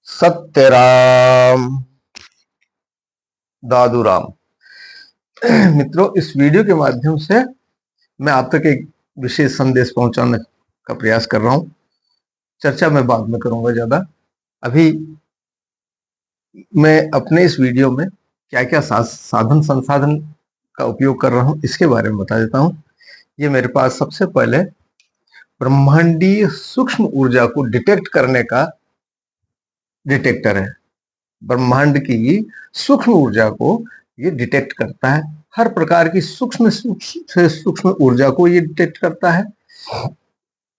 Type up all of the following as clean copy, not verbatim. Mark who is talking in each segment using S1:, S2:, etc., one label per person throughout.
S1: सत्यराम दादूराम। मित्रों, इस वीडियो के माध्यम से मैं आप तक एक विशेष संदेश पहुंचाने का प्रयास कर रहा हूं। चर्चा मैं बाद में करूंगा ज्यादा। अभी मैं अपने इस वीडियो में क्या क्या साधन संसाधन का उपयोग कर रहा हूं इसके बारे में बता देता हूं। ये मेरे पास सबसे पहले ब्रह्मांडीय सूक्ष्म ऊर्जा को डिटेक्ट करने का डिटेक्टर है। ब्रह्मांड की सूक्ष्म ऊर्जा को ये डिटेक्ट करता है। हर प्रकार की सूक्ष्म से सूक्ष्म ऊर्जा को ये डिटेक्ट करता है।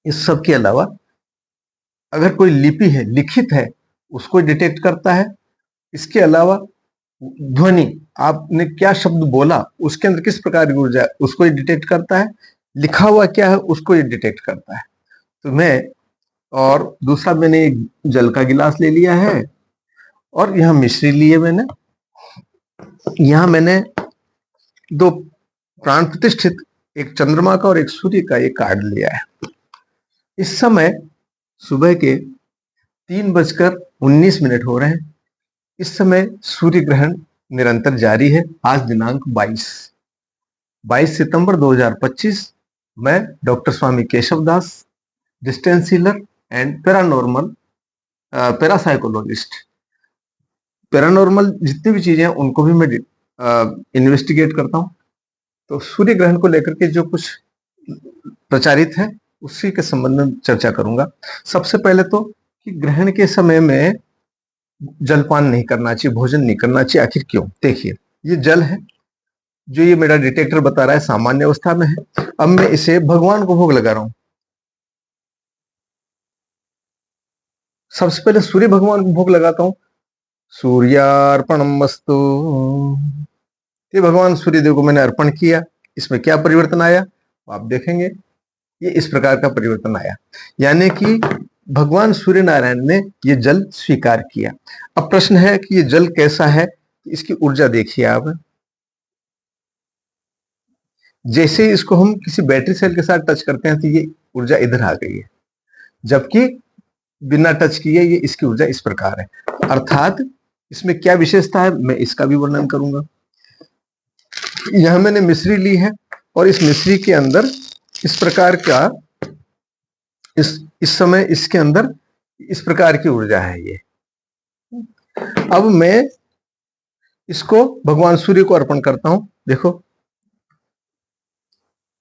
S1: इस सब के अलावा अगर कोई लिपि है, लिखित है, उसको डिटेक्ट करता है। इसके अलावा ध्वनि, आपने क्या शब्द बोला, उसके अंदर किस प्रकार की ऊर्जा है, उसको ये डिटेक्ट करता है। लिखा हुआ क्या है, उसको ये डिटेक्ट करता है। तो मैं और दूसरा, मैंने एक जल का गिलास ले लिया है और यहाँ मिश्री लिए मैंने। यहाँ मैंने दो प्राण प्रतिष्ठित, एक चंद्रमा का और एक सूर्य का, एक कार्ड लिया है। इस समय सुबह के 3:19 हो रहे हैं। इस समय सूर्य ग्रहण निरंतर जारी है। आज दिनांक 22 सितंबर 2025। मैं doctor Swami Keshav Das, distance healer and paranormal parapsychologist. Paranormal जितनी भी चीजें हैं उनको भी मैं इन्वेस्टिगेट करता हूँ। तो सूर्य ग्रहण को लेकर के जो कुछ प्रचारित है उसी के संबंध में चर्चा करूंगा। सबसे पहले तो कि ग्रहण के समय में जलपान नहीं करना चाहिए, भोजन नहीं करना चाहिए। आखिर क्यों? देखिए, ये जल है जो ये मेरा डिटेक्टर बता रहा है सामान्य अवस्था में है। अब मैं इसे भगवान को भोग लगा रहा हूं। सबसे पहले सूर्य भगवान को भोग लगाता हूं। सूर्यार्पणमस्तु। ये भगवान सूर्यदेव को मैंने अर्पण किया। इसमें क्या परिवर्तन आया आप देखेंगे। ये इस प्रकार का परिवर्तन आया, यानी कि भगवान सूर्य नारायण ने ये जल स्वीकार किया। अब प्रश्न है कि ये जल कैसा है। इसकी ऊर्जा देखिए आप। जैसे ही इसको हम किसी बैटरी सेल के साथ टच करते हैं तो ये ऊर्जा इधर आ गई है, जबकि बिना टच किए ये इसकी ऊर्जा इस प्रकार है। अर्थात इसमें क्या विशेषता है मैं इसका भी वर्णन करूंगा। यहां मैंने मिश्री ली है और इस मिश्री के अंदर इस प्रकार का इस समय इसके अंदर इस प्रकार की ऊर्जा है ये। अब मैं इसको भगवान सूर्य को अर्पण करता हूं। देखो,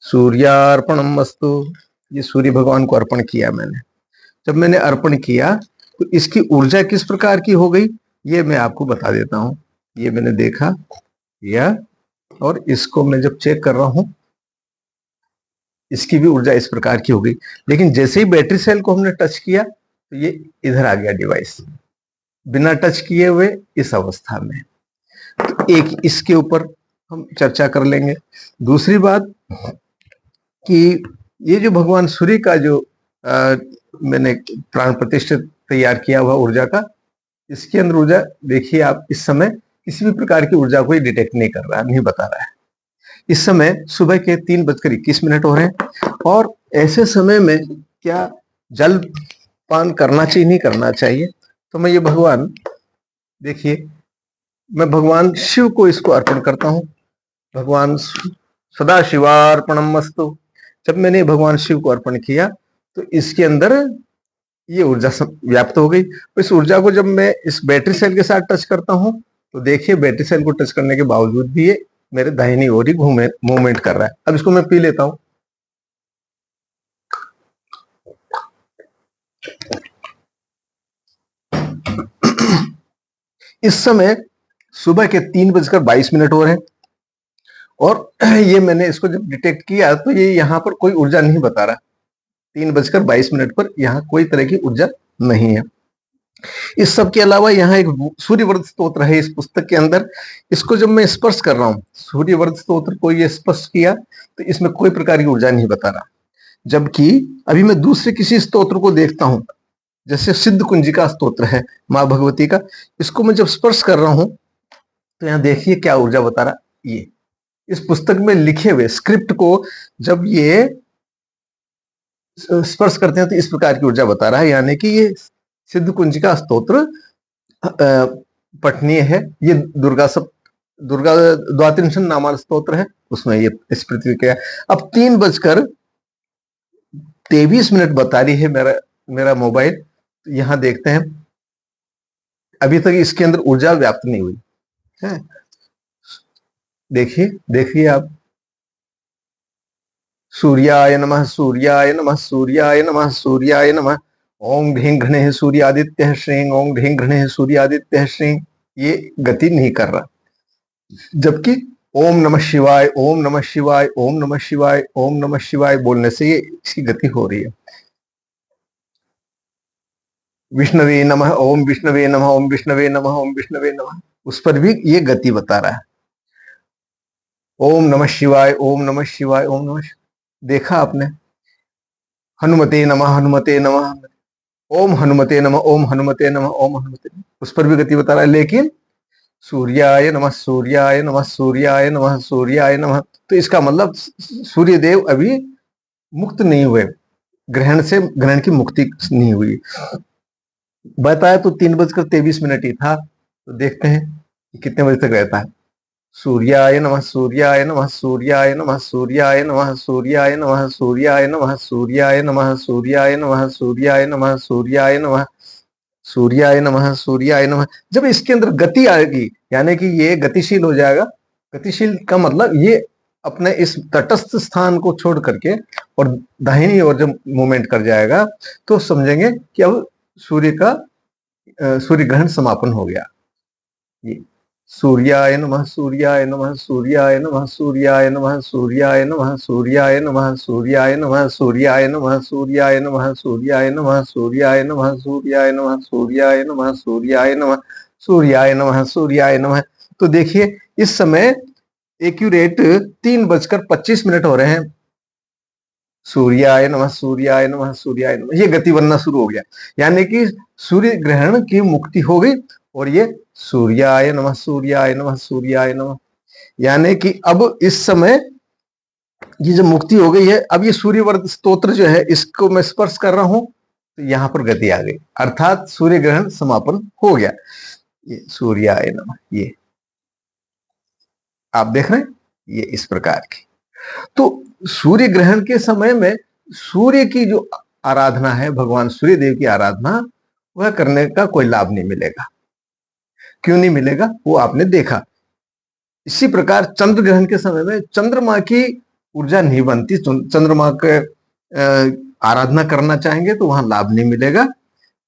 S1: सूर्यार्पणमस्तु। ये सूर्य भगवान को अर्पण किया मैंने। जब मैंने अर्पण किया तो इसकी ऊर्जा किस प्रकार की हो गई ये मैं आपको बता देता हूं। ये मैंने देखा या, और इसको मैं जब चेक कर रहा हूं इसकी भी ऊर्जा इस प्रकार की हो गई। लेकिन जैसे ही बैटरी सेल को हमने टच किया तो ये इधर आ गया डिवाइस, बिना टच किए हुए इस अवस्था में। एक इसके ऊपर हम चर्चा कर लेंगे। दूसरी बात कि ये जो भगवान सूर्य का जो मैंने प्राण प्रतिष्ठित तैयार किया हुआ ऊर्जा का, इसके अंदर ऊर्जा देखिए आप। इस समय किसी भी प्रकार की ऊर्जा को डिटेक्ट नहीं कर रहा, नहीं बता रहा है। इस समय सुबह के 3:21 हो रहे हैं। और ऐसे समय में क्या जल पान करना चाहिए, नहीं करना चाहिए? तो मैं ये भगवान, देखिए, मैं भगवान शिव को इसको अर्पण करता हूं। भगवान सदा शिवार्पणमस्तु। जब मैंने भगवान शिव को अर्पण किया तो इसके अंदर ये ऊर्जा व्याप्त हो गई। तो इस ऊर्जा को जब मैं इस बैटरी सेल के साथ टच करता हूं तो देखिए, बैटरी सेल को टच करने के बावजूद भी ये मेरे दाहिनी ओर ही मूवमेंट कर रहा है। अब इसको मैं पी लेता हूं। इस समय सुबह के 3:22 हो रहे हैं और ये मैंने इसको जब डिटेक्ट किया तो ये यहां पर कोई ऊर्जा नहीं बता रहा। 3:22 पर यहां कोई तरह की ऊर्जा नहीं है। इस सब के अलावा यहाँ एक सूर्यवर्त स्तोत्र है इस पुस्तक के अंदर। इसको जब मैं स्पर्श कर रहा हूँ, सूर्यवर्त स्तोत्र को ये स्पर्श किया तो इसमें कोई प्रकार की ऊर्जा नहीं बता रहा। जबकि अभी मैं दूसरे किसी स्तोत्र को देखता हूं, जैसे सिद्ध कुंजिका स्तोत्र है मां भगवती का। इसको मैं जब स्पर्श कर रहा हूं तो यहाँ देखिए क्या ऊर्जा बता रहा। ये इस पुस्तक में लिखे हुए स्क्रिप्ट को जब ये स्पर्श करते हैं तो इस प्रकार की ऊर्जा बता रहा है, यानी कि ये सिद्ध कुंजिका स्तोत्र पठनीय है। ये दुर्गा द्वात्रिंशन नामा स्तोत्र है, उसमें ये इस पृथ्वी के। अब 3:23 बता रही है मेरा मोबाइल। तो यहां देखते हैं, अभी तक इसके अंदर ऊर्जा व्याप्त नहीं हुई है। देखिए देखिए आप, सूर्याय नमः, सूर्याय नमः, सूर्याय नमः, सूर्याय नमः। ओम ढींग घृणे सूर्यादित्य श्रीं, ओम ढींग घृणे सूर्यादित्य श्रीं। ये गति नहीं कर रहा, जबकि ओम नमः शिवाय, ओम नमः शिवाय, ओम नमः शिवाय, ओम नमः शिवाय बोलने से ये इसकी गति हो रही है। विष्णवे नमः, ओम विष्णवे नमः, ओम विष्णवे नमः, ओम विष्णवे नमः, उस पर भी ये गति बता रहा है। ओम नमः शिवाय, ओम नमः शिवाय, ओम नमः शिवाय। देखा आपने? हनुमते नमः, हनुमते नमः, ओम हनुमते नमः, ओम हनुमते नमः, ओम हनुमते नमः, उस पर भी गति बता रहा है। लेकिन सूर्याय नमः, सूर्याय नमः, सूर्याय नमः, सूर्याय नमः, तो इसका मतलब सूर्यदेव अभी मुक्त नहीं हुए, ग्रहण से, ग्रहण की मुक्ति नहीं हुई। बताया तो 3:23 ही था, तो देखते हैं कितने बजे तक रहता है। सूर्याय नमः, सूर्याय नमः, सूर्याय नमः, सूर्याय नमः, सूर्याय नमः, सूर्याय नमः, सूर्याय नमः, सूर्याय नमः, सूर्याय नमः, सूर्याय नमः, सूर्याय नमः, सूर्याय नमः। जब इसके अंदर गति आएगी, यानी कि ये गतिशील हो जाएगा। गतिशील का मतलब ये अपने इस तटस्थ स्थान को छोड़ करके और दाहिनी ओर जब मूवमेंट कर जाएगा, तो समझेंगे कि अब सूर्य ग्रहण समापन हो गया। ये सूर्याय नमः, सूर्याय नमः, सूर्याय नमः, सूर्याय नमः, सूर्याय नमः, सूर्याय नमः, सूर्याय नमः, सूर्याय नमः, सूर्याय नमः, सूर्याय नमः, सूर्याय नमः, सूर्याय नमः, सूर्याय नमः, सूर्याय नमः, सूर्याय नमः, सूर्याय नमः। तो देखिए इस समय एक्यूरेट 3:25 हो रहे हैं। सूर्याय नमः, सूर्याय नमः, सूर्याय नमः, ये गति बनना शुरू हो गया, यानी कि सूर्य ग्रहण की मुक्ति हो गई। और ये सूर्याय नमः, सूर्याय नमः, सूर्याय नमः, यानी कि अब इस समय ये जो मुक्ति हो गई है, अब ये सूर्यवर्त स्तोत्र जो है इसको मैं स्पर्श कर रहा हूं, तो यहां पर गति आ गई, अर्थात सूर्य ग्रहण समापन हो गया। ये सूर्याय नमः, ये आप देख रहे हैं, ये इस प्रकार की। तो सूर्य ग्रहण के समय में सूर्य की जो आराधना है, भगवान सूर्य देव की आराधना, वह करने का कोई लाभ नहीं मिलेगा। क्यों नहीं मिलेगा, वो आपने देखा। इसी प्रकार चंद्र ग्रहण के समय में चंद्रमा की ऊर्जा नहीं बनती। चंद्रमा के आराधना करना चाहेंगे तो वहां लाभ नहीं मिलेगा।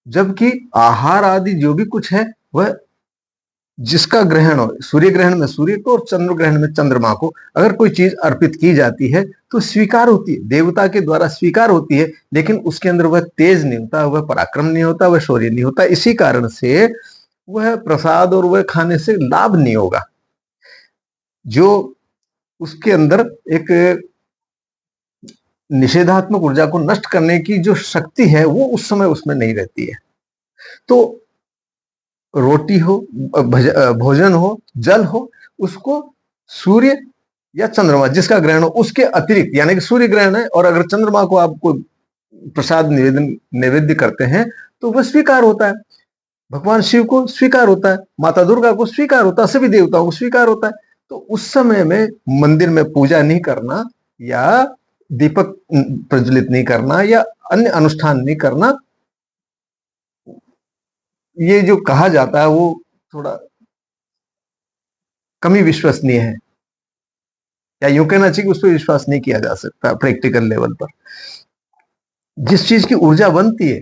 S1: जबकि आहार आदि जो भी कुछ है, वह जिसका ग्रहण हो, सूर्य ग्रहण में सूर्य को और चंद्र ग्रहण में चंद्रमा को अगर कोई चीज अर्पित की जाती है तो स्वीकार होती है, देवता के द्वारा स्वीकार होती है। लेकिन उसके अंदर वह तेज नहीं होता, वह पराक्रम नहीं होता, वह शौर्य नहीं होता। इसी कारण से वह प्रसाद और वह खाने से लाभ नहीं होगा। जो उसके अंदर एक निषेधात्मक ऊर्जा को नष्ट करने की जो शक्ति है, वो उस समय उसमें नहीं रहती है। तो रोटी हो, भोजन हो, जल हो, उसको सूर्य या चंद्रमा जिसका ग्रहण हो उसके अतिरिक्त, यानी कि सूर्य ग्रहण है और अगर चंद्रमा को आप कोई प्रसाद नैवेद्य करते हैं तो वह स्वीकार होता है। भगवान शिव को स्वीकार होता है, माता दुर्गा को स्वीकार होता है, सभी देवताओं को स्वीकार होता है। तो उस समय में मंदिर में पूजा नहीं करना या दीपक प्रज्वलित नहीं करना या अन्य अनुष्ठान नहीं करना, ये जो कहा जाता है वो थोड़ा कमी विश्वसनीय है, या यूं कहना चाहिए कि उस पर विश्वास नहीं किया जा सकता प्रैक्टिकल लेवल पर। जिस चीज की ऊर्जा बनती है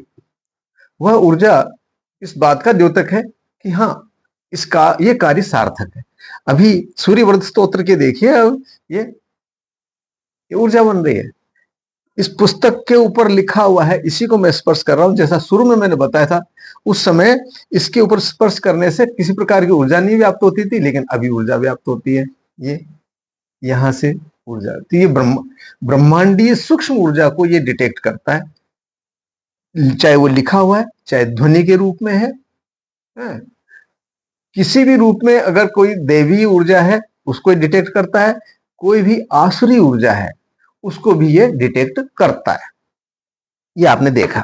S1: वह ऊर्जा इस बात का द्योतक है कि हाँ, इसका ये कार्य सार्थक है। अभी सूर्यव्रत स्तोत्र के देखिए, अब ये ऊर्जा बन रही है। इस पुस्तक के ऊपर लिखा हुआ है, इसी को मैं स्पर्श कर रहा हूं। जैसा शुरू में मैंने बताया था, उस समय इसके ऊपर स्पर्श करने से किसी प्रकार की ऊर्जा नहीं व्याप्त होती थी, लेकिन अभी ऊर्जा व्याप्त होती है। ये यहां से ऊर्जा, तो ये ब्रह्मांडीय सूक्ष्म ऊर्जा को ये डिटेक्ट करता है, चाहे वो लिखा हुआ है, चाहे ध्वनि के रूप में है, किसी भी रूप में। अगर कोई दैवीय ऊर्जा है उसको डिटेक्ट करता है, कोई भी आसुरी ऊर्जा है उसको भी ये डिटेक्ट करता है। ये आपने देखा।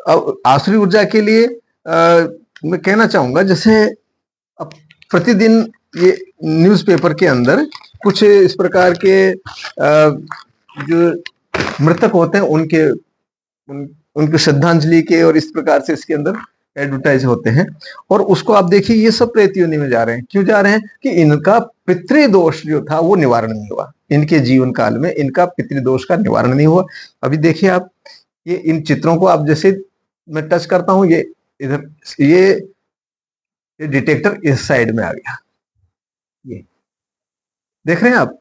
S1: अब आसुरी ऊर्जा के लिए मैं कहना चाहूंगा, जैसे अब प्रतिदिन ये न्यूज़पेपर के अंदर कुछ इस प्रकार के जो मृतक होते हैं उनकी श्रद्धांजलि के और इस प्रकार से इसके अंदर एडवर्टाइज होते हैं। और उसको आप देखिए, ये सब प्रेत योनि में जा रहे हैं। क्यों जा रहे हैं? कि इनका पितृदोष जो था वो निवारण नहीं हुआ, इनके जीवन काल में इनका पितृदोष का निवारण नहीं हुआ। अभी देखिए आप, ये इन चित्रों को आप जैसे मैं टच करता हूं, ये इधर ये डिटेक्टर इस साइड में आ गया, ये देख रहे हैं आप।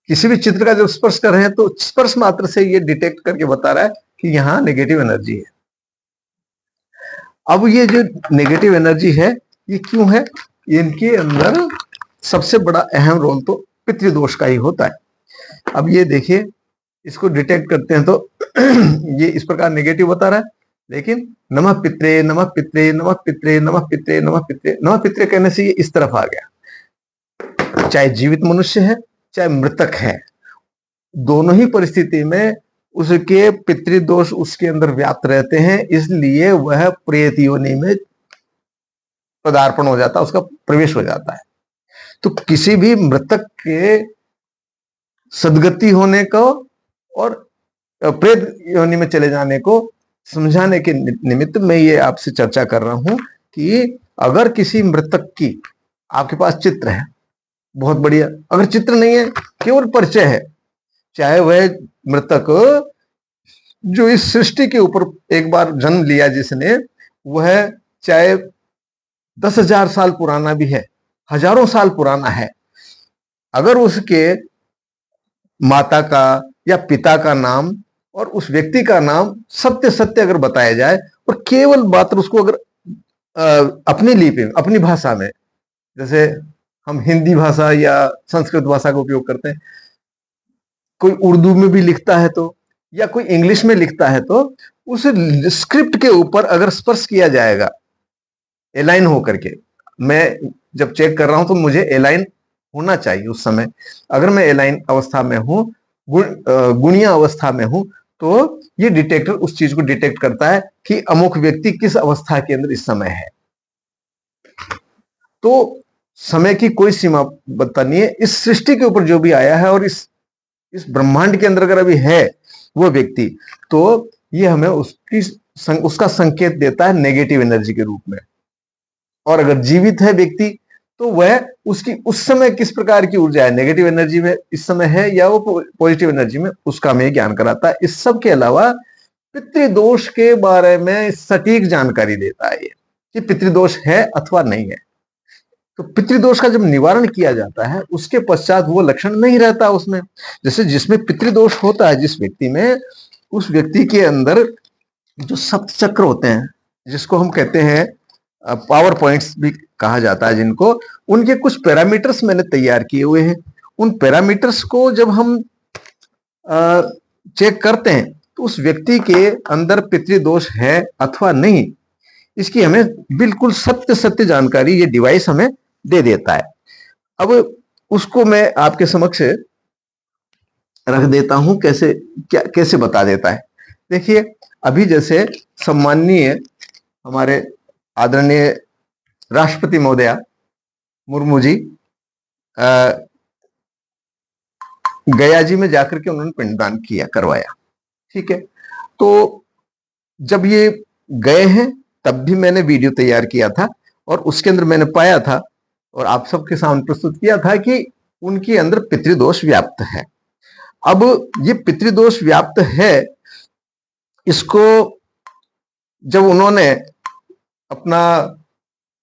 S1: किसी भी चित्र का जब स्पर्श कर रहे हैं तो स्पर्श मात्र से ये डिटेक्ट करके बता रहा है कि यहां नेगेटिव एनर्जी है। अब ये जो नेगेटिव एनर्जी है ये क्यों है? इनके अंदर सबसे बड़ा अहम रोल तो पितृदोष का ही होता है। अब ये देखिए, इसको डिटेक्ट करते हैं तो ये इस प्रकार नेगेटिव बता रहा है, लेकिन नमः पित्रे नमः पित्रे नमः पित्रे नमः पित्रे नमः पित्रे नमः पित्रे कहने से ये इस तरफ आ गया। चाहे जीवित मनुष्य है चाहे मृतक है, दोनों ही परिस्थिति में उसके पितृदोष उसके अंदर व्याप्त रहते हैं, इसलिए वह प्रेत योनि में पदार्पण हो जाता है, उसका प्रवेश हो जाता है। तो किसी भी मृतक के सदगति होने को और प्रेत योनि में चले जाने को समझाने के निमित्त मैं ये आपसे चर्चा कर रहा हूं कि अगर किसी मृतक की आपके पास चित्र है, बहुत बढ़िया। अगर चित्र नहीं है, केवल परिचय है, चाहे वह मृतक जो इस सृष्टि के ऊपर एक बार जन्म लिया जिसने, वह चाहे 10,000 साल पुराना भी है, हजारों साल पुराना है, अगर उसके माता का या पिता का नाम और उस व्यक्ति का नाम सत्य सत्य अगर बताया जाए और केवल मात्र उसको अगर अपनी लिपि में, अपनी भाषा में, जैसे हम हिंदी भाषा या संस्कृत भाषा का उपयोग करते हैं, कोई उर्दू में भी लिखता है तो, या कोई इंग्लिश में लिखता है तो, उस स्क्रिप्ट के ऊपर अगर स्पर्श किया जाएगा एलाइन होकर के, मैं जब चेक कर रहा हूं तो मुझे एलाइन होना चाहिए उस समय। अगर मैं एलाइन अवस्था में हूं, गुणीय अवस्था में हूं, तो ये डिटेक्टर उस चीज को डिटेक्ट करता है कि अमुक व्यक्ति किस अवस्था के अंदर इस समय है। तो समय की कोई सीमा बता नहीं है। इस सृष्टि के ऊपर जो भी आया है और इस ब्रह्मांड के अंदर अगर अभी है वो व्यक्ति, तो ये हमें उसका संकेत देता है नेगेटिव एनर्जी के रूप में। और अगर जीवित है व्यक्ति तो वह उसकी उस समय किस प्रकार की ऊर्जा है, नेगेटिव एनर्जी में इस समय है या वो पॉजिटिव एनर्जी में, उसका हमें ज्ञान कराता है। इस सब के अलावा पितृदोष के बारे में सटीक जानकारी देता है ये, कि पितृदोष है अथवा नहीं है। तो पितृदोष का जब निवारण किया जाता है उसके पश्चात वो लक्षण नहीं रहता उसमें। जैसे जिसमें पितृदोष होता है जिस व्यक्ति में, उस व्यक्ति के अंदर जो सप्त चक्र होते हैं, जिसको हम कहते हैं पावर पॉइंट्स भी कहा जाता है जिनको, उनके कुछ पैरामीटर्स मैंने तैयार किए हुए हैं। उन पैरामीटर्स को जब हम चेक करते हैं तो उस व्यक्ति के अंदर पितृदोष है अथवा नहीं, इसकी हमें बिल्कुल सत्य सत्य जानकारी ये डिवाइस हमें दे देता है। अब उसको मैं आपके समक्ष रख देता हूं, कैसे बता देता है। देखिए, अभी जैसे सम्माननीय हमारे आदरणीय राष्ट्रपति महोदया मुर्मू जी गया जी में जाकर के उन्होंने पिंडदान करवाया, ठीक है। तो जब ये गए हैं तब भी मैंने वीडियो तैयार किया था और उसके अंदर मैंने पाया था और आप सबके सामने प्रस्तुत किया था कि उनके अंदर पितृदोष व्याप्त है। अब ये पितृदोष व्याप्त है, इसको जब उन्होंने अपना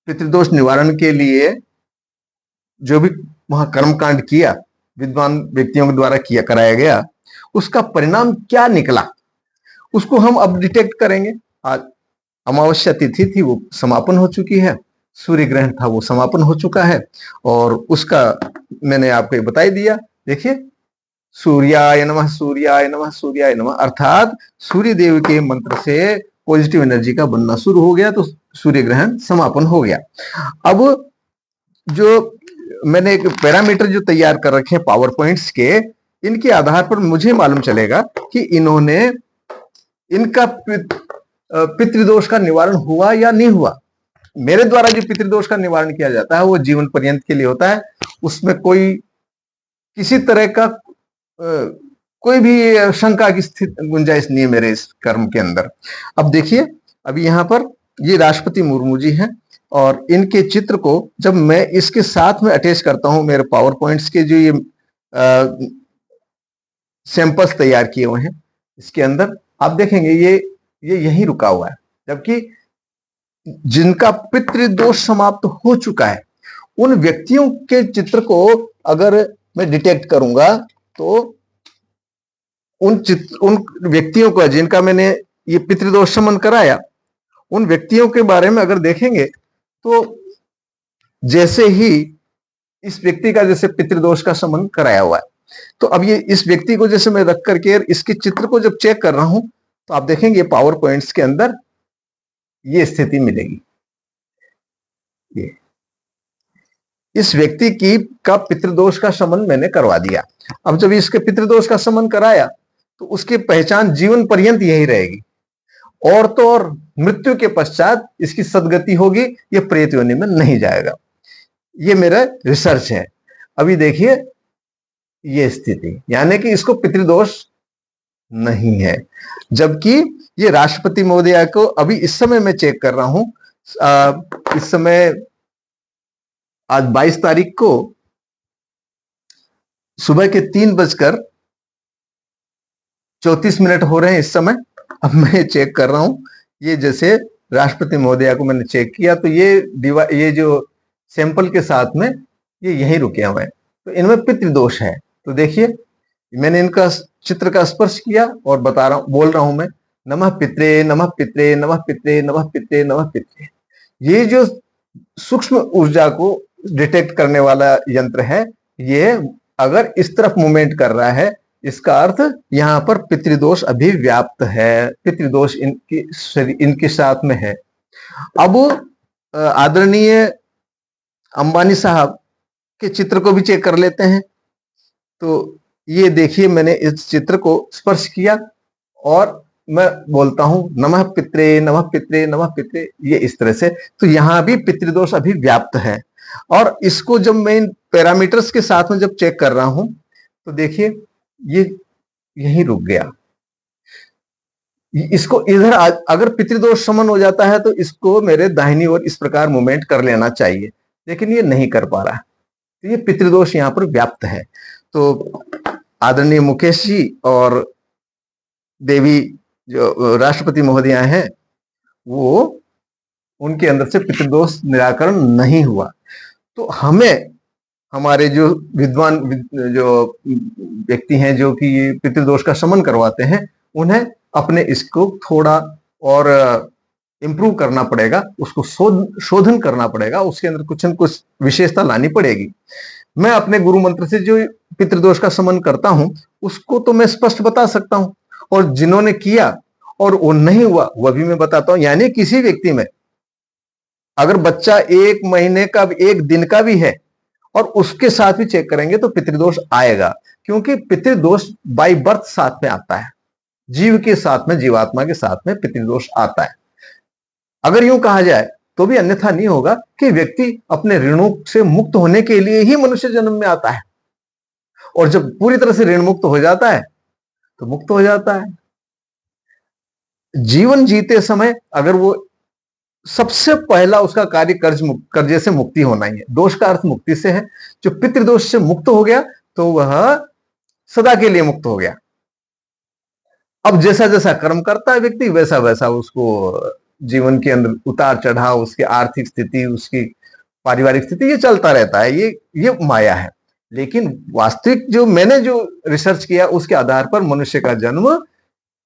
S1: पितृदोष निवारण के लिए जो भी वहां कर्मकांड किया, विद्वान व्यक्तियों के द्वारा कराया गया, उसका परिणाम क्या निकला उसको हम अब डिटेक्ट करेंगे। आज अमावस्या तिथि थी, वो समापन हो चुकी है, सूर्य ग्रहण था वो समापन हो चुका है और उसका मैंने आपको बता ही दिया। देखिए, सूर्याय नमः सूर्याय नमः सूर्याय नमः, अर्थात सूर्य देव के मंत्र से पॉजिटिव एनर्जी का बनना शुरू हो गया, तो सूर्य ग्रहण समापन हो गया। अब जो मैंने एक पैरामीटर जो तैयार कर रखे हैं पावर पॉइंट्स के, इनके आधार पर मुझे मालूम चलेगा कि इन्होंने इनका पितृदोष का निवारण हुआ या नहीं हुआ। मेरे द्वारा जो पितृदोष का निवारण किया जाता है वो जीवन पर्यंत के लिए होता है। उसमें कोई किसी तरह का कोई भी शंका की स्थिति गुंजाइश नहीं है मेरे इस कर्म के अंदर। अब देखिए, अभी यहाँ पर ये राष्ट्रपति मुर्मू जी हैं और इनके चित्र को जब मैं इसके साथ में अटैच करता हूं, मेरे पावर पॉइंट्स के जो ये सैंपल्स तैयार किए हुए हैं इसके अंदर आप देखेंगे ये यहीं रुका हुआ है, जबकि जिनका पितृदोष समाप्त हो चुका है उन व्यक्तियों के चित्र को अगर मैं डिटेक्ट करूंगा तो उन व्यक्तियों का जिनका मैंने ये पितृदोष शमन कराया, उन व्यक्तियों के बारे में अगर देखेंगे तो जैसे ही इस व्यक्ति का जैसे पितृदोष का शमन कराया हुआ है, तो अब ये इस व्यक्ति को जैसे मैं रख करके इसके चित्र को जब चेक कर रहा हूं तो आप देखेंगे पावर पॉइंट्स के अंदर ये स्थिति मिलेगी। ये इस व्यक्ति की का पितृदोष का शमन मैंने करवा दिया। अब जब इसके पितृदोष का शमन कराया तो उसकी पहचान जीवन पर्यंत यही रहेगी, और तो और मृत्यु के पश्चात इसकी सदगति होगी, ये प्रेत योनि में नहीं जाएगा। ये मेरा रिसर्च है। अभी देखिए ये स्थिति, यानी कि इसको पितृदोष नहीं है, जबकि ये राष्ट्रपति महोदया को अभी इस समय मैं चेक कर रहा हूं। इस समय आज 22 तारीख को सुबह के 3:34 हो रहे हैं इस समय। अब मैं चेक कर रहा हूं, ये जैसे राष्ट्रपति महोदया को मैंने चेक किया तो ये जो सैंपल के साथ में ये यहीं रुके हुए हैं, तो इनमें पितृदोष है। तो देखिए मैंने इनका चित्र का स्पर्श किया और बोल रहा हूं मैं नमः पित्रे नमः पित्रे नमः पित्रे नमः पित्रे नमः पित्रे। ये जो सूक्ष्म ऊर्जा को डिटेक्ट करने वाला यंत्र है, ये अगर इस तरफ मूवमेंट कर रहा है इसका अर्थ यहां पर पितृदोष अभी व्याप्त है, पितृदोष इनके साथ में है। अब आदरणीय अंबानी साहब के चित्र को भी चेक कर लेते हैं। तो ये देखिए मैंने इस चित्र को स्पर्श किया और मैं बोलता हूं नमः पित्रे नमः पित्रे नमः पित्रे, ये इस तरह से। तो यहां भी पितृदोष अभी व्याप्त है, और इसको जब मैं इन पैरामीटर्स के साथ में जब चेक कर रहा हूं तो देखिए ये यहीं रुक गया। इसको इधर अगर पितृदोष शमन हो जाता है तो इसको मेरे दाहिनी ओर इस प्रकार मूवमेंट कर लेना चाहिए, लेकिन ये नहीं कर पा रहा है, तो ये पितृदोष यहां पर व्याप्त है। तो आदरणीय मुकेश जी और देवी जो राष्ट्रपति महोदया हैं, वो उनके अंदर से पितृदोष निराकरण नहीं हुआ। तो हमें हमारे जो विद्वान जो व्यक्ति हैं जो कि पितृदोष का शमन करवाते हैं, उन्हें अपने इसको थोड़ा और इम्प्रूव करना पड़ेगा, उसको शोधन करना पड़ेगा, उसके अंदर कुछ न कुछ विशेषता लानी पड़ेगी। मैं अपने गुरु मंत्र से जो पितृदोष का शमन करता हूं उसको तो मैं स्पष्ट बता सकता हूं, और जिन्होंने किया और वो नहीं हुआ वह भी मैं बताता हूं। यानी किसी व्यक्ति में अगर बच्चा 1 महीने का 1 दिन का भी है और उसके साथ भी चेक करेंगे तो पितृदोष आएगा, क्योंकि पितृदोष बाय बर्थ साथ में आता है, जीव के साथ में, जीवात्मा के साथ में पितृदोष आता है। अगर यूं कहा जाए तो भी अन्यथा नहीं होगा कि व्यक्ति अपने ऋणों से मुक्त होने के लिए ही मनुष्य जन्म में आता है, और जब पूरी तरह से ऋण मुक्त हो जाता है तो मुक्त हो जाता है। जीवन जीते समय अगर वो सबसे पहला उसका कार्य कर्जे से मुक्ति होना ही है। दोष का अर्थ मुक्ति से है। जो पितृदोष से मुक्त हो गया तो वह सदा के लिए मुक्त हो गया। अब जैसा जैसा कर्म करता है व्यक्ति वैसा वैसा उसको जीवन के अंदर उतार चढ़ाव, उसकी आर्थिक स्थिति, उसकी पारिवारिक स्थिति, ये चलता रहता है। ये माया है। लेकिन वास्तविक जो मैंने जो रिसर्च किया उसके आधार पर मनुष्य का जन्म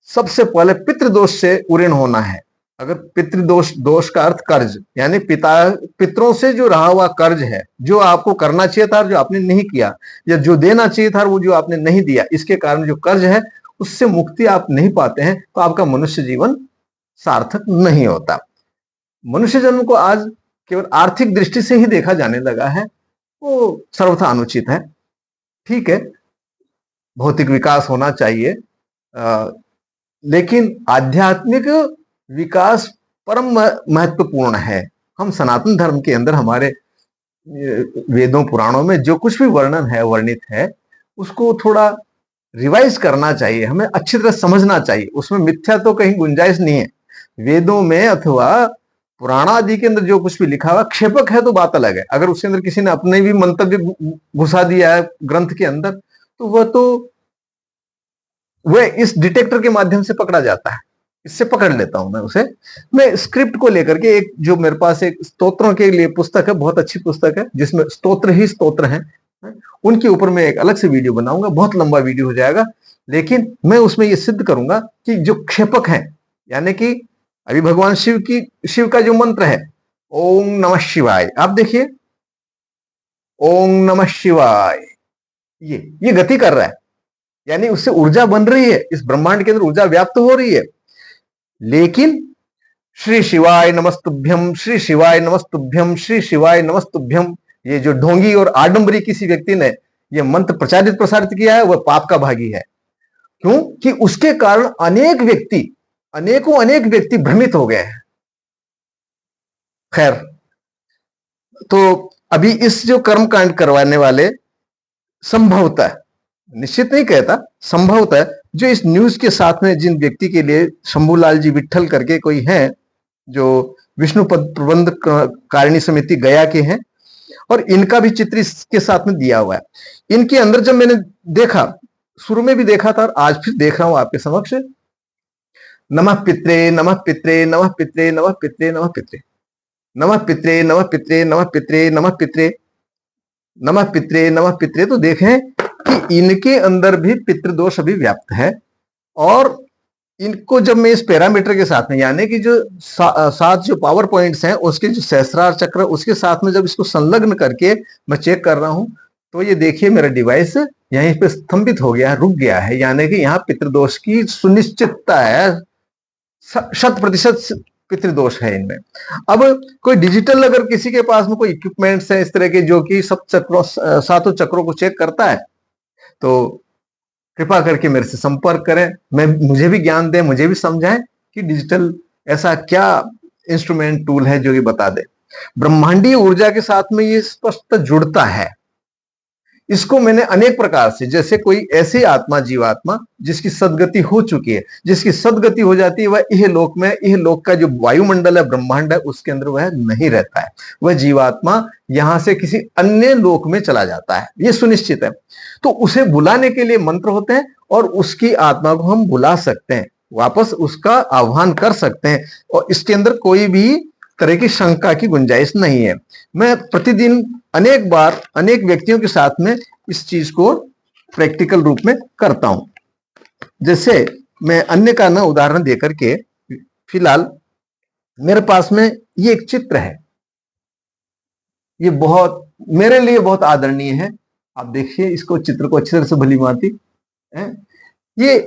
S1: सबसे पहले पितृदोष से उऋण होना है। अगर पितृदोष, दोष का अर्थ कर्ज, यानी पितरों से जो रहा हुआ कर्ज है, जो आपको करना चाहिए था जो आपने नहीं किया, या जो देना चाहिए था वो जो आपने नहीं दिया, इसके कारण जो कर्ज है उससे मुक्ति आप नहीं पाते हैं, तो आपका मनुष्य जीवन सार्थक नहीं होता। मनुष्य जन्म को आज केवल आर्थिक दृष्टि से ही देखा जाने लगा है, वो सर्वथा अनुचित है। ठीक है, भौतिक विकास होना चाहिए, लेकिन आध्यात्मिक विकास परम महत्वपूर्ण है। हम सनातन धर्म के अंदर हमारे वेदों पुराणों में जो कुछ भी वर्णन है, वर्णित है, उसको थोड़ा रिवाइज करना चाहिए, हमें अच्छी तरह समझना चाहिए। उसमें मिथ्या तो कहीं गुंजाइश नहीं है। वेदों में अथवा पुराण आदि के अंदर जो कुछ भी लिखा हुआ क्षेपक है तो बात अलग है। अगर उसके अंदर किसी ने अपने भी मंतव्य घुसा दिया है ग्रंथ के अंदर, तो वह इस डिटेक्टर के माध्यम से पकड़ा जाता है। इससे पकड़ लेता हूं मैं उसे। मैं स्क्रिप्ट को लेकर के, एक जो मेरे पास एक स्तोत्रों के लिए पुस्तक है, बहुत अच्छी पुस्तक है जिसमें स्तोत्र ही स्तोत्र हैं, उनके ऊपर मैं एक अलग से वीडियो बनाऊंगा, बहुत लंबा वीडियो हो जाएगा। लेकिन मैं उसमें यह सिद्ध करूंगा कि जो क्षेपक है, यानी कि अभी भगवान शिव का जो मंत्र है ओम नमः शिवाय, आप देखिए ओम नमः शिवाय, ये गति कर रहा है, यानी उससे ऊर्जा बन रही है, इस ब्रह्मांड के अंदर ऊर्जा व्याप्त हो रही है। लेकिन श्री शिवाय नमस्तुभ्यम, श्री शिवाय नमस्तुभ्यम, श्री शिवाय नमस्तुभ्यम, ये जो ढोंगी और आडंबरी किसी व्यक्ति ने यह मंत्र प्रचारित प्रसारित किया है, वह पाप का भागी है। क्यों? कि उसके कारण अनेक व्यक्ति भ्रमित हो गए हैं। खैर, तो अभी इस जो कर्म कांड करवाने वाले संभवतः, निश्चित नहीं कहता, संभवतः जो इस न्यूज के साथ में जिन व्यक्ति के लिए शंभूलाल जी विट्ठल करके कोई हैं, जो विष्णु पद प्रबंध कारिणी समिति गया के हैं, और इनका भी चित्र इसके साथ में दिया हुआ है। इनके अंदर जब मैंने देखा, शुरू में भी देखा था और आज फिर देख रहा हूं आपके समक्ष, नमः पित्रे नमः पित्रे नमः पित्रे नमः पित्रे नमः पित्रे नमः पित्रे नमः पित्रे नमः पित्रे नमः पित्रे नमः पित्रे नमः पित्रे। तो देखें कि इनके अंदर भी पितृदोष अभी व्याप्त है। और इनको जब मैं इस पैरामीटर के साथ में, यानी कि जो 7 जो पावर पॉइंट्स हैं उसके जो सहस्रार चक्र, उसके साथ में जब इसको संलग्न करके मैं चेक कर रहा हूं, तो ये देखिए मेरा डिवाइस यहीं पे स्तंभित हो गया है, रुक गया है। यानी कि यहाँ पितृदोष की सुनिश्चितता है, 100% पितृदोष है इनमें। अब कोई डिजिटल अगर किसी के पास में कोई इक्विपमेंट्स है इस तरह के जो कि सब चक्रों, 7 चक्रों को चेक करता है, तो कृपा करके मेरे से संपर्क करें, मुझे भी ज्ञान दें, मुझे भी समझाएं कि डिजिटल ऐसा क्या इंस्ट्रूमेंट टूल है जो ये बता दे। ब्रह्मांडीय ऊर्जा के साथ में ये स्पष्ट जुड़ता है। इसको मैंने अनेक प्रकार से, जैसे कोई ऐसी आत्मा, जीवात्मा जिसकी सदगति हो चुकी है, जिसकी सदगति हो जाती है, वह इहलोक में, इहलोक का जो वायुमंडल है, ब्रह्मांड है, उसके अंदर वह नहीं रहता है। वह जीवात्मा यहां से किसी अन्य लोक में चला जाता है, यह सुनिश्चित है। तो उसे बुलाने के लिए मंत्र होते हैं और उसकी आत्मा को हम बुला सकते हैं, वापस उसका आह्वान कर सकते हैं, और इसके अंदर कोई भी तरह की शंका की गुंजाइश नहीं है। मैं प्रतिदिन अनेक बार अनेक व्यक्तियों के साथ में इस चीज को प्रैक्टिकल रूप में करता हूं। जैसे मैं अन्य का ना उदाहरण देकर के, फिलहाल मेरे पास में ये एक चित्र है, ये बहुत मेरे लिए बहुत आदरणीय है। आप देखिए इसको, चित्र को अच्छी तरह से भली भांति। ये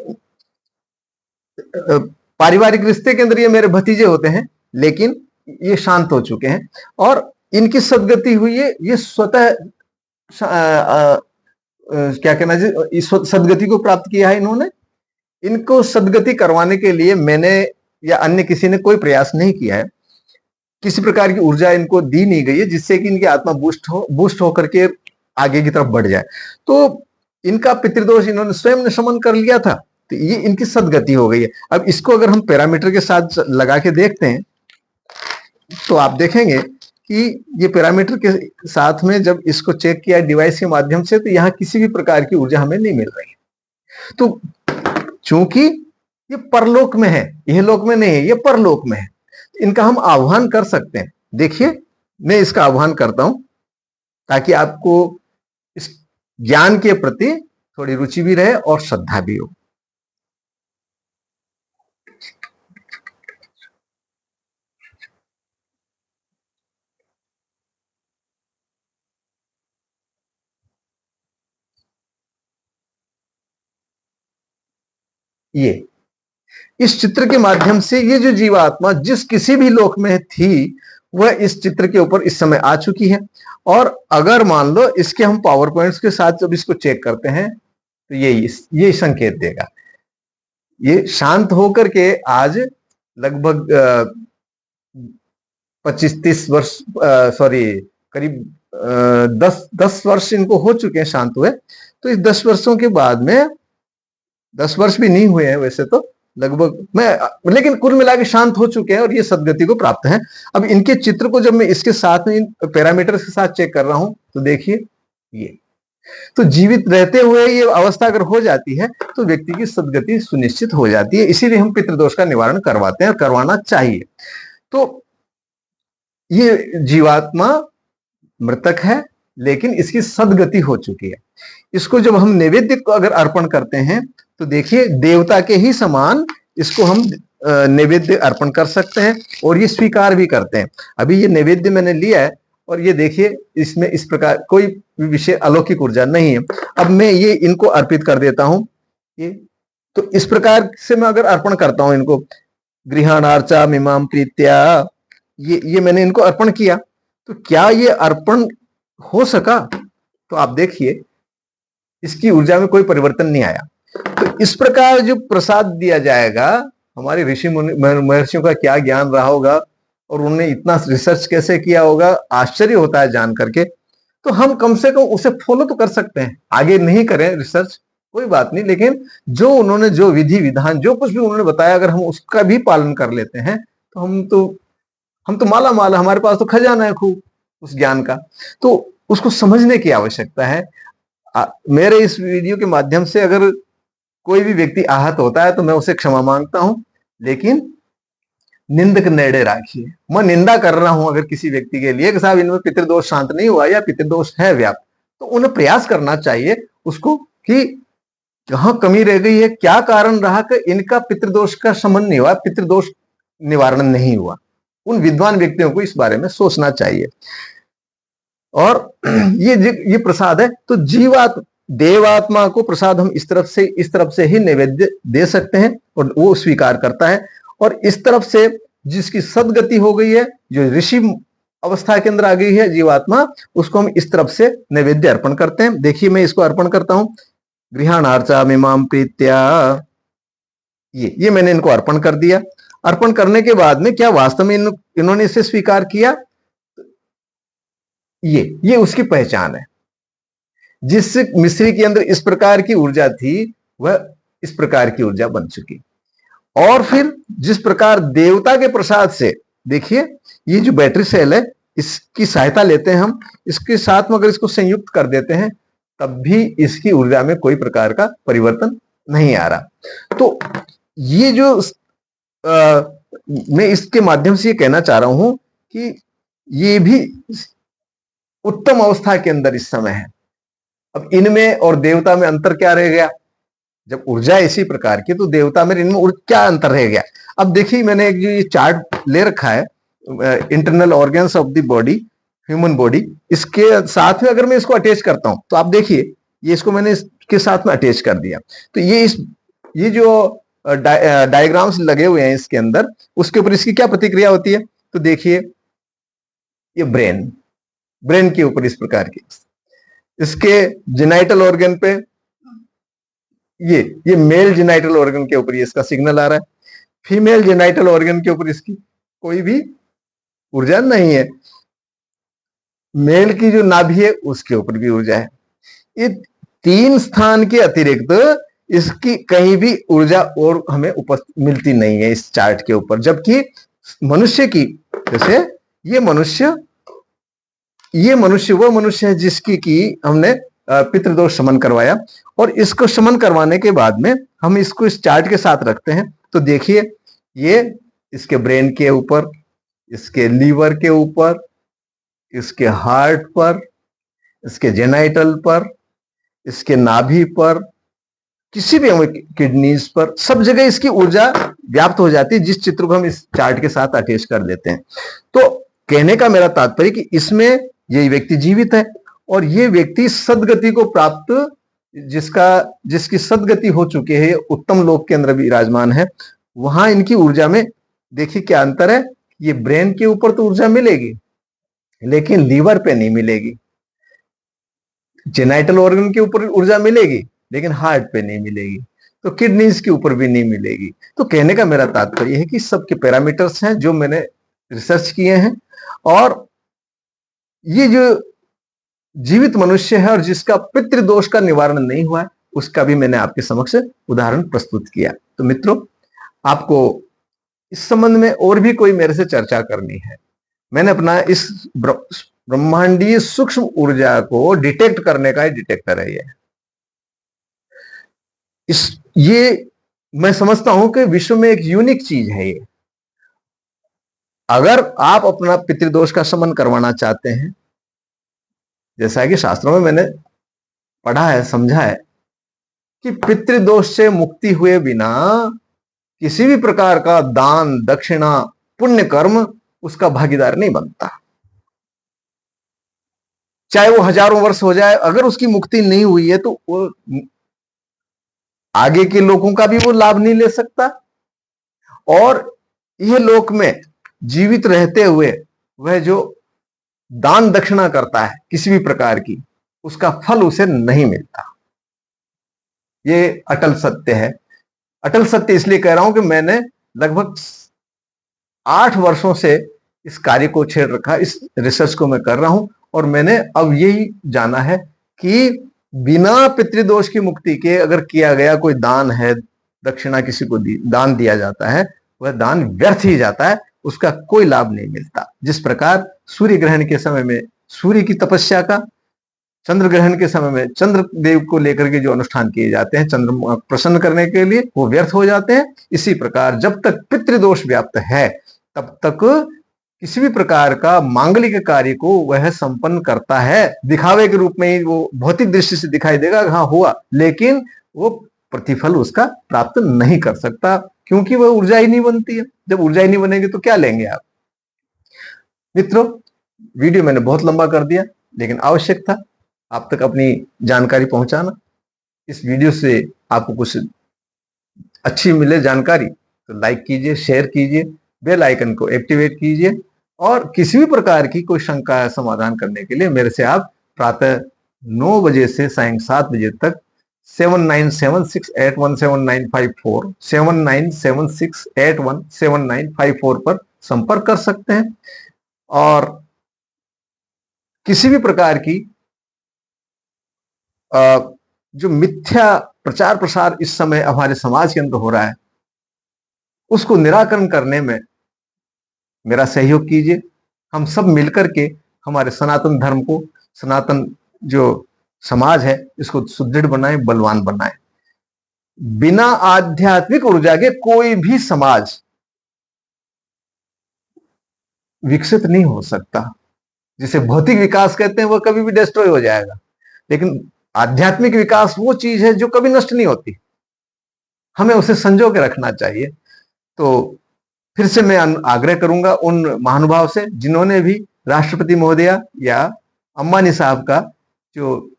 S1: पारिवारिक रिश्ते के अंदर ये मेरे भतीजे होते हैं, लेकिन ये शांत हो चुके हैं और इनकी सदगति हुई है। ये स्वतः क्या कहना चाहिए, इस सदगति को प्राप्त किया है इन्होंने। इनको सदगति करवाने के लिए मैंने या अन्य किसी ने कोई प्रयास नहीं किया है, किसी प्रकार की ऊर्जा इनको दी नहीं गई है जिससे कि इनकी आत्मा बूस्ट होकर के आगे की तरफ बढ़ जाए। तो इनका पितृदोष इन्होंने स्वयं ने शमन कर लिया था, तो ये इनकी सदगति हो गई है। अब इसको अगर हम पैरामीटर के साथ लगा के देखते हैं तो आप देखेंगे कि ये पैरामीटर के साथ में जब इसको चेक किया डिवाइस के माध्यम से, तो यहाँ किसी भी प्रकार की ऊर्जा हमें नहीं मिल रही है। तो चूंकि ये परलोक में है, यह लोक में नहीं है, ये परलोक में है, इनका हम आह्वान कर सकते हैं। देखिए मैं इसका आह्वान करता हूं ताकि आपको इस ज्ञान के प्रति थोड़ी रुचि भी रहे और श्रद्धा भी हो। ये इस चित्र के माध्यम से ये जो जीवात्मा जिस किसी भी लोक में थी, वह इस चित्र के ऊपर इस समय आ चुकी है। और अगर मान लो इसके हम पावर पॉइंट्स के साथ जब इसको चेक करते हैं तो ये संकेत देगा। ये शांत होकर के आज लगभग 25-30 वर्ष, सॉरी, करीब 10 वर्ष इनको हो चुके हैं शांत हुए। तो इस 10 वर्षों के बाद में, 10 वर्ष भी नहीं हुए हैं वैसे तो, लगभग मैं, लेकिन कुल मिला के शांत हो चुके हैं और ये सदगति को प्राप्त हैं। अब इनके चित्र को जब मैं इसके साथ में इन पैरामीटर्स के साथ चेक कर रहा हूं तो देखिए, ये तो जीवित रहते हुए ये अवस्था अगर हो जाती है तो व्यक्ति की सदगति सुनिश्चित हो जाती है। इसीलिए हम पितृदोष का निवारण करवाते हैं और करवाना चाहिए। तो ये जीवात्मा मृतक है लेकिन इसकी सदगति हो चुकी है। इसको जब हम नैवेद्य को अगर अर्पण करते हैं तो देखिए, देवता के ही समान इसको हम नैवेद्य अर्पण कर सकते हैं और ये स्वीकार भी करते हैं। अभी ये नैवेद्य मैंने लिया है और ये देखिए, इसमें इस प्रकार कोई विशेष अलौकिक ऊर्जा नहीं है। अब मैं ये इनको अर्पित कर देता हूं। ये तो इस प्रकार से मैं अगर अर्पण करता हूं इनको, गृहाणार्चा मिमाम प्रीत्या, ये मैंने इनको अर्पण किया, तो क्या ये अर्पण हो सका? तो आप देखिए, इसकी ऊर्जा में कोई परिवर्तन नहीं आया। तो इस प्रकार जो प्रसाद दिया जाएगा, हमारे ऋषि महर्षियों का क्या ज्ञान रहा होगा और उन्होंने इतना रिसर्च कैसे किया होगा, आश्चर्य होता है जान करके। तो हम कम से कम उसे फॉलो तो कर सकते हैं। आगे नहीं करें रिसर्च, कोई बात नहीं, लेकिन जो उन्होंने, जो विधि विधान, जो कुछ भी उन्होंने बताया, अगर हम उसका भी पालन कर लेते हैं तो हम तो माला माल, हमारे पास तो खजाना है खूब उस ज्ञान का। तो उसको समझने की आवश्यकता है। मेरे इस वीडियो के माध्यम से अगर कोई भी व्यक्ति आहत होता है तो मैं उसे क्षमा मांगता हूं, लेकिन निंदक नेड़े राखिए। मैं निंदा कर रहा हूं अगर किसी व्यक्ति के लिए कि साहब इनमें पितृदोष शांत नहीं हुआ या पितृदोष है व्याप्त, तो उन्हें प्रयास करना चाहिए उसको कि कहां कमी रह गई है, क्या कारण रहा कि इनका पितृदोष का शमन नहीं हुआ, पितृदोष निवारण नहीं हुआ। उन विद्वान व्यक्तियों को इस बारे में सोचना चाहिए। और ये प्रसाद है, तो देवात्मा को प्रसाद हम इस तरफ से ही नैवेद्य दे सकते हैं और वो स्वीकार करता है। और इस तरफ से जिसकी सदगति हो गई है, जो ऋषि अवस्था के अंदर आ गई है जीवात्मा, उसको हम इस तरफ से नैवेद्य अर्पण करते हैं। देखिए, मैं इसको अर्पण करता हूं, गृहाणार्चा मिमाम प्रीत्या, ये मैंने इनको अर्पण कर दिया। अर्पण करने के बाद में क्या वास्तव में इन्होंने इसे स्वीकार किया? ये उसकी पहचान है। जिस मिस्री के अंदर इस प्रकार की ऊर्जा थी, वह इस प्रकार की ऊर्जा बन चुकी। और फिर जिस प्रकार देवता के प्रसाद से, देखिए ये जो बैटरी सेल है, इसकी सहायता लेते हैं हम, इसके साथ में अगर इसको संयुक्त कर देते हैं तब भी इसकी ऊर्जा में कोई प्रकार का परिवर्तन नहीं आ रहा। तो ये जो मैं इसके माध्यम से ये कहना चाह रहा हूं कि ये भी उत्तम अवस्था के अंदर इस समय है। अब इनमें और देवता में अंतर क्या रह गया? जब ऊर्जा इसी प्रकार की, तो देवता में इनमें क्या अंतर रह गया? अब देखिए, मैंने एक जो ये चार्ट ले रखा है, internal organs of the body, human body, इसके साथ में अगर मैं इसको अटैच करता हूं तो आप देखिए, ये इसको मैंने इसके साथ में अटैच कर दिया। तो ये जो डायग्राम्स लगे हुए हैं इसके अंदर, उसके ऊपर इसकी क्या प्रतिक्रिया होती है? तो देखिए, ये ब्रेन के ऊपर इस प्रकार की, इसके जेनाइटल ऑर्गन पे, ये मेल जेनाइटल ऑर्गन के ऊपर ये इसका सिग्नल आ रहा है, फीमेल जेनाइटल ऑर्गन के ऊपर इसकी कोई भी ऊर्जा नहीं है, मेल की जो नाभि है उसके ऊपर भी ऊर्जा है। ये 3 स्थान के अतिरिक्त इसकी कहीं भी ऊर्जा और हमें उपस्थित मिलती नहीं है इस चार्ट के ऊपर। जबकि मनुष्य की, जैसे ये मनुष्य वो मनुष्य है जिसकी की हमने पितृदोष शमन करवाया, और इसको शमन करवाने के बाद में हम इसको इस चार्ट के साथ रखते हैं। तो देखिए, ये इसके ब्रेन के ऊपर, इसके लीवर के ऊपर, इसके हार्ट पर, इसके जेनाइटल पर, इसके नाभि पर, किसी भी किडनीज पर, सब जगह इसकी ऊर्जा व्याप्त हो जाती है, जिस चित्र को हम इस चार्ट के साथ अटैच कर देते हैं। तो कहने का मेरा तात्पर्य कि इसमें ये व्यक्ति जीवित है और ये व्यक्ति सदगति को प्राप्त, जिसकी सदगति हो चुकी है, उत्तम लोक के अंदर विराजमान है। वहां इनकी ऊर्जा में देखिए क्या अंतर है। ये ब्रेन के ऊपर तो ऊर्जा मिलेगी लेकिन लीवर पे नहीं मिलेगी, जेनाइटल ऑर्गन के ऊपर ऊर्जा मिलेगी लेकिन हार्ट पे नहीं मिलेगी। तो किडनीज के ऊपर भी नहीं मिलेगी। तो कहने का मेरा तात्पर्य है कि सबके पैरामीटर्स हैं जो मैंने रिसर्च किए हैं, और ये जो जीवित मनुष्य है और जिसका पितृदोष का निवारण नहीं हुआ है, उसका भी मैंने आपके समक्ष उदाहरण प्रस्तुत किया। तो मित्रों, आपको इस संबंध में और भी कोई मेरे से चर्चा करनी है, मैंने अपना इस ब्रह्मांडीय सूक्ष्म ऊर्जा को डिटेक्ट करने का डिटेक्टर है ये मैं समझता हूं कि विश्व में एक यूनिक चीज है ये। अगर आप अपना पितृदोष का शमन करवाना चाहते हैं, जैसा कि शास्त्रों में मैंने पढ़ा है, समझा है कि पितृदोष से मुक्ति हुए बिना किसी भी प्रकार का दान, दक्षिणा, पुण्य कर्म उसका भागीदार नहीं बनता। चाहे वो हजारों वर्ष हो जाए, अगर उसकी मुक्ति नहीं हुई है तो वो आगे के लोगों का भी वो लाभ नहीं ले सकता, और यह लोक में जीवित रहते हुए वह जो दान दक्षिणा करता है किसी भी प्रकार की, उसका फल उसे नहीं मिलता। ये अटल सत्य है। अटल सत्य इसलिए कह रहा हूं कि मैंने लगभग 8 वर्षों से इस कार्य को छेड़ रखा, इस रिसर्च को मैं कर रहा हूं, और मैंने अब यही जाना है कि बिना पितृदोष की मुक्ति के अगर किया गया कोई दान है, दक्षिणा किसी को दान दिया जाता है, वह दान व्यर्थ ही जाता है, उसका कोई लाभ नहीं मिलता। जिस प्रकार सूर्य ग्रहण के समय में सूर्य की तपस्या का, चंद्र ग्रहण के समय में चंद्र देव को लेकर के जो अनुष्ठान किए जाते हैं चंद्र प्रसन्न करने के लिए, वो व्यर्थ हो जाते हैं। इसी प्रकार जब तक पितृदोष व्याप्त है तब तक किसी भी प्रकार का मांगलिक कार्य को वह संपन्न करता है। दिखावे के रूप में ही वो भौतिक दृष्टि से दिखाई देगा, हाँ हुआ, लेकिन वो प्रतिफल उसका प्राप्त नहीं कर सकता, क्योंकि वह ऊर्जा ही नहीं बनती है। जब ऊर्जा ही नहीं बनेगी तो क्या लेंगे आप। मित्रों, वीडियो मैंने बहुत लंबा कर दिया, लेकिन आवश्यक था आप तक अपनी जानकारी पहुंचाना। इस वीडियो से आपको कुछ अच्छी मिले जानकारी तो लाइक कीजिए, शेयर कीजिए, बेल आइकन को एक्टिवेट कीजिए, और किसी भी प्रकार की कोई शंका समाधान करने के लिए मेरे से आप प्रातः 9 बजे से सायं 7 बजे तक 7976817954 7976817954 पर संपर्क कर सकते हैं। और किसी भी प्रकार की जो मिथ्या प्रचार प्रसार इस समय हमारे समाज के अंदर हो रहा है, उसको निराकरण करने में मेरा सहयोग कीजिए। हम सब मिलकर के हमारे सनातन धर्म को, सनातन जो समाज है, इसको सुदृढ़ बनाएं, बलवान बनाएं। बिना आध्यात्मिक ऊर्जा के कोई भी समाज विकसित नहीं हो सकता। जिसे भौतिक विकास कहते हैं वह कभी भी डिस्ट्रॉय हो जाएगा, लेकिन आध्यात्मिक विकास वो चीज है जो कभी नष्ट नहीं होती, हमें उसे संजो के रखना चाहिए। तो फिर से मैं आग्रह करूंगा उन महानुभाव से जिन्होंने भी राष्ट्रपति महोदया या अंबानी साहब का जो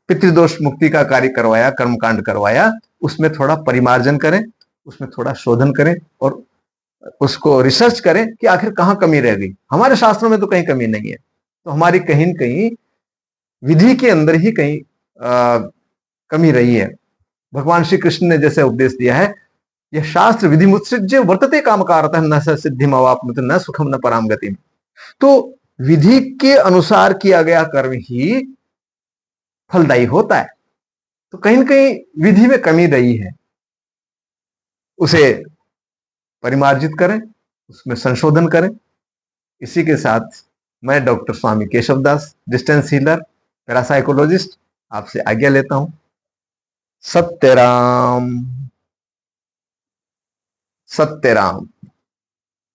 S1: पितृदोष मुक्ति का कार्य करवाया, कर्मकांड करवाया, उसमें थोड़ा परिमार्जन करें, उसमें थोड़ा शोधन करें, और उसको रिसर्च करें कि आखिर कहां कमी रह गई। हमारे शास्त्रों में तो कहीं कमी नहीं है, तो हमारी कहीं न कहीं विधि के अंदर ही कहीं कमी रही है। भगवान श्री कृष्ण ने जैसे उपदेश दिया है, यह शास्त्र विधि मुत्सृज्य वर्तते कामकारतः न स सिद्धिम अवाप्नुते न सुखम न पराम गतिम। तो विधि के अनुसार किया गया कर्म ही फलदायी होता है। तो कहीं न कहीं विधि में कमी रही है, उसे परिमार्जित करें, उसमें संशोधन करें। इसी के साथ मैं डॉक्टर स्वामी केशव दास, डिस्टेंस हीलर, पैरासाइकोलॉजिस्ट, आपसे आज्ञा लेता हूं। सत्यराम, सत्यराम।